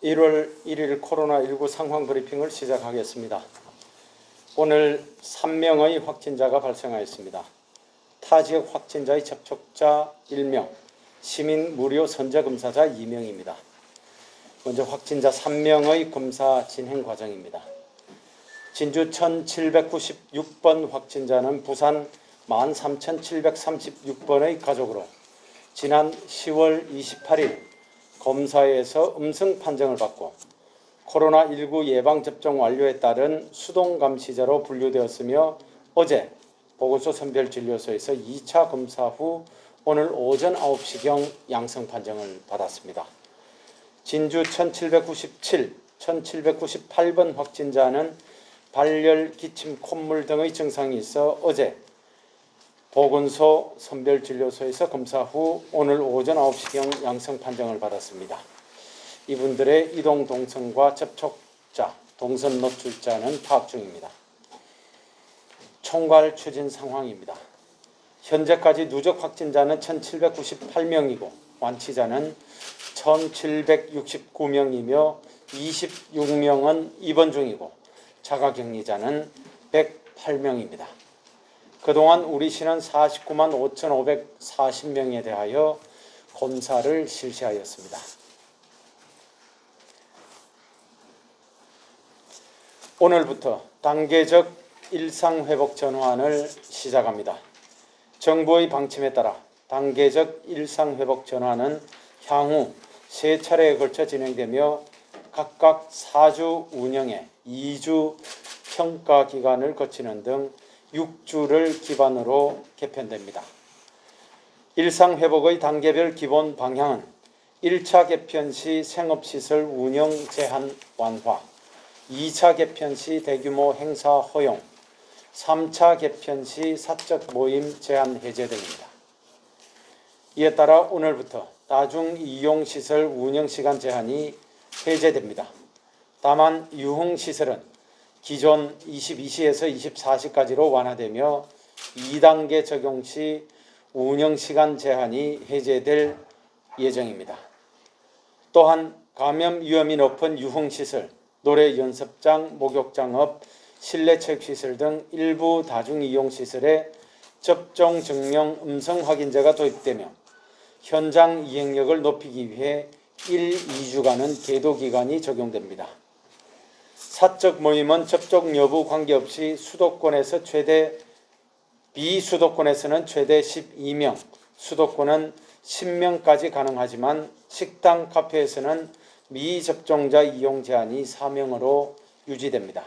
1월 1일 코로나19 상황 브리핑을 시작하겠습니다. 오늘 3명의 확진자가 발생하였습니다. 타 지역 확진자의 접촉자 1명, 시민 무료 선제검사자 2명입니다. 먼저 확진자 3명의 검사 진행 과정입니다. 진주 1796번 확진자는 부산 13736번의 가족으로 지난 10월 28일 검사에서 음성 판정을 받고 코로나19 예방접종 완료에 따른 수동감시자로 분류되었으며 어제 보건소 선별진료소에서 2차 검사 후 오늘 오전 9시경 양성 판정을 받았습니다. 진주 1797, 1798번 확진자는 발열, 기침, 콧물 등의 증상이 있어 어제 보건소 선별진료소에서 검사 후 오늘 오전 9시경 양성 판정을 받았습니다. 이분들의 이동 동선과 접촉자, 동선 노출자는 파악 중입니다. 총괄 추진 상황입니다. 현재까지 누적 확진자는 1798명이고 완치자는 1769명이며 26명은 입원 중이고 자가격리자는 108명입니다. 그동안 우리 시는 49만 5,540명에 대하여 검사를 실시하였습니다. 오늘부터 단계적 일상회복 전환을 시작합니다. 정부의 방침에 따라 단계적 일상회복 전환은 향후 3차례에 걸쳐 진행되며 각각 4주 운영에 2주 평가 기간을 거치는 등 6주를 기반으로 개편됩니다. 일상회복의 단계별 기본 방향은 1차 개편 시 생업시설 운영 제한 완화, 2차 개편 시 대규모 행사 허용, 3차 개편 시 사적 모임 제한 해제 등입니다. 이에 따라 오늘부터 다중이용시설 운영시간 제한이 해제됩니다. 다만 유흥시설은 기존 22시에서 24시까지로 완화되며 2단계 적용 시 운영시간 제한이 해제될 예정입니다. 또한 감염 위험이 높은 유흥시설, 노래 연습장, 목욕장업, 실내체육시설 등 일부 다중이용시설에 접종 증명 음성 확인제가 도입되며 현장 이행력을 높이기 위해 1, 2주간은 계도기간이 적용됩니다. 사적 모임은 접촉 여부 관계없이 수도권에서 비수도권에서는 최대 12명, 수도권은 10명까지 가능하지만 식당, 카페에서는 미접종자 이용 제한이 4명으로 유지됩니다.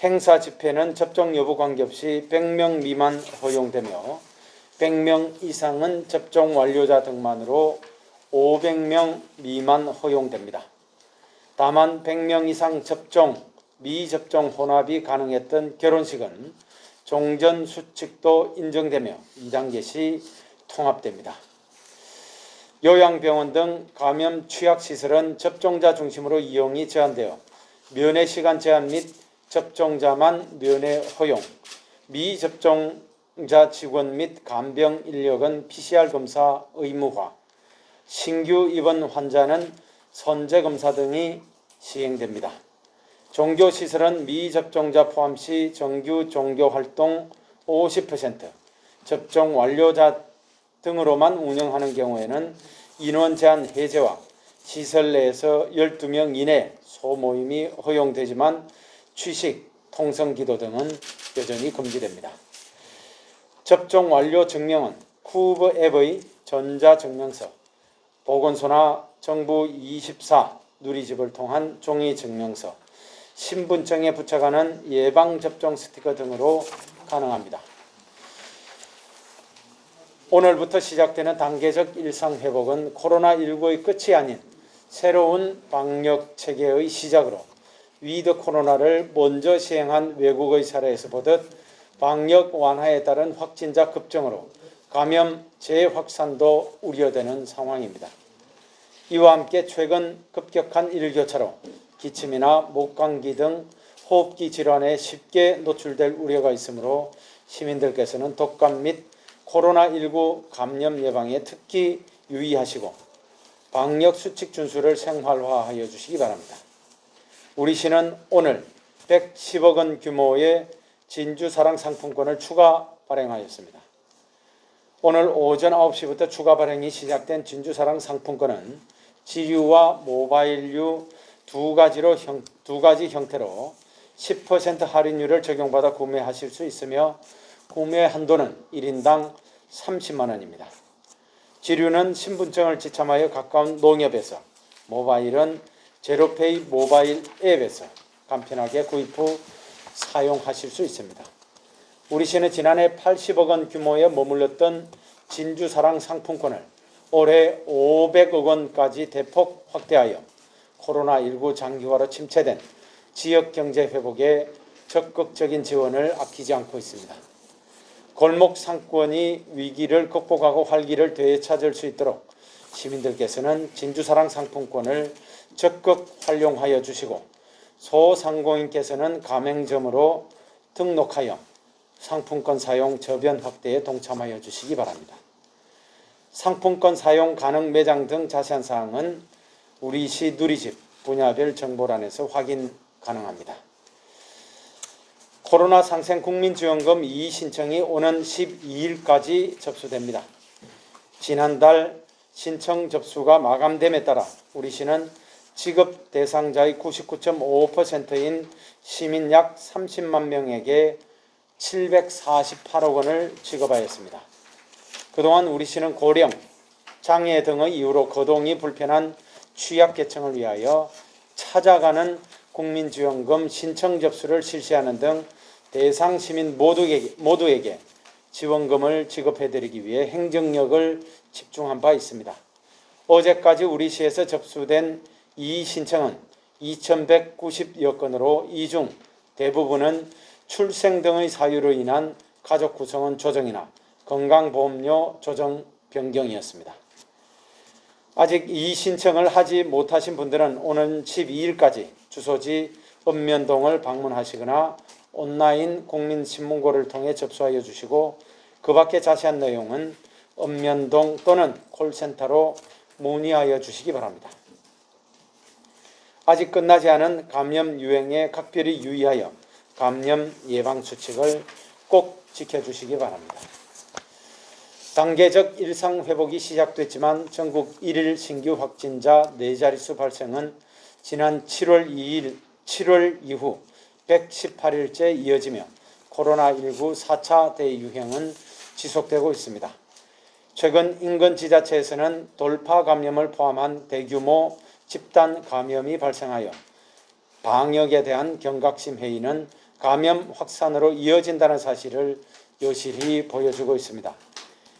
행사 집회는 접종 여부 관계없이 100명 미만 허용되며 100명 이상은 접종 완료자 등만으로 500명 미만 허용됩니다. 다만 100명 이상 접종, 미접종 혼합이 가능했던 결혼식은 종전 수칙도 인정되며 2단계 시 통합됩니다. 요양병원 등 감염 취약시설은 접종자 중심으로 이용이 제한되어 면회시간 제한 및 접종자만 면회 허용, 미접종자 직원 및 간병 인력은 PCR 검사 의무화, 신규 입원 환자는 선제검사 등이 시행됩니다. 종교시설은 미접종자 포함 시 정규 종교활동 50%, 접종 완료자 등으로만 운영하는 경우에는 인원 제한 해제와 시설 내에서 12명 이내 소모임이 허용되지만 취식, 통성기도 등은 여전히 금지됩니다. 접종 완료 증명은 쿠브 앱의 전자증명서, 보건소나 정부 24 누리집을 통한 종이 증명서, 신분증에 부착하는 예방접종 스티커 등으로 가능합니다. 오늘부터 시작되는 단계적 일상회복은 코로나19의 끝이 아닌 새로운 방역체계의 시작으로 위드 코로나를 먼저 시행한 외국의 사례에서 보듯 방역 완화에 따른 확진자 급증으로 감염 재확산도 우려되는 상황입니다. 이와 함께 최근 급격한 일교차로 기침이나 목감기 등 호흡기 질환에 쉽게 노출될 우려가 있으므로 시민들께서는 독감 및 코로나19 감염 예방에 특히 유의하시고 방역 수칙 준수를 생활화하여 주시기 바랍니다. 우리 시는 오늘 110억 원 규모의 진주사랑 상품권을 추가 발행하였습니다. 오늘 오전 9시부터 추가 발행이 시작된 진주사랑 상품권은 지류와 모바일류 두 가지 형태로 10% 할인율을 적용받아 구매하실 수 있으며 구매 한도는 1인당 30만 원입니다. 지류는 신분증을 지참하여 가까운 농협에서, 모바일은 제로페이 모바일 앱에서 간편하게 구입 후 사용하실 수 있습니다. 우리 시는 지난해 80억 원 규모에 머물렀던 진주사랑 상품권을 올해 500억 원까지 대폭 확대하여 코로나19 장기화로 침체된 지역경제 회복에 적극적인 지원을 아끼지 않고 있습니다. 골목 상권이 위기를 극복하고 활기를 되찾을 수 있도록 시민들께서는 진주사랑 상품권을 적극 활용하여 주시고 소상공인께서는 가맹점으로 등록하여 상품권 사용 저변 확대에 동참하여 주시기 바랍니다. 상품권 사용 가능 매장 등 자세한 사항은 우리 시 누리집 분야별 정보란에서 확인 가능합니다. 코로나 상생 국민지원금 이의 신청이 오는 12일까지 접수됩니다. 지난달 신청 접수가 마감됨에 따라 우리 시는 지급 대상자의 99.5%인 시민 약 30만 명에게 748억 원을 지급하였습니다. 그동안 우리 시는 고령, 장애 등의 이유로 거동이 불편한 취약계층을 위하여 찾아가는 국민지원금 신청 접수를 실시하는 등 대상 시민 모두에게 지원금을 지급해드리기 위해 행정력을 집중한 바 있습니다. 어제까지 우리 시에서 접수된 이 신청은 2,190여 건으로 이 중 대부분은 출생 등의 사유로 인한 가족 구성원 조정이나 건강보험료 조정 변경이었습니다. 아직 이 신청을 하지 못하신 분들은 오는 12일까지 주소지 읍면동을 방문하시거나 온라인 국민신문고를 통해 접수하여 주시고 그 밖에 자세한 내용은 읍면동 또는 콜센터로 문의하여 주시기 바랍니다. 아직 끝나지 않은 감염 유행에 각별히 유의하여 감염 예방 수칙을 꼭 지켜주시기 바랍니다. 단계적 일상 회복이 시작됐지만 전국 1일 신규 확진자 4자릿수 발생은 지난 7월 이후 118일째 이어지며 코로나19 4차 대유행은 지속되고 있습니다. 최근 인근 지자체에서는 돌파 감염을 포함한 대규모 집단 감염이 발생하여 방역에 대한 경각심 회의는 감염 확산으로 이어진다는 사실을 여실히 보여주고 있습니다.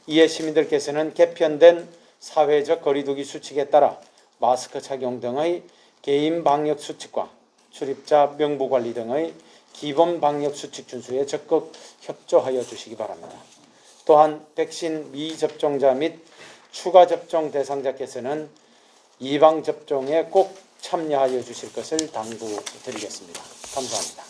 이에 시민들께서는 개편된 사회적 거리두기 수칙에 따라 마스크 착용 등의 개인 방역 수칙과 출입자 명부 관리 등의 기본 방역 수칙 준수에 적극 협조하여 주시기 바랍니다. 또한 백신 미접종자 및 추가 접종 대상자께서는 예방 접종에 꼭 참여하여 주실 것을 당부드리겠습니다. 감사합니다.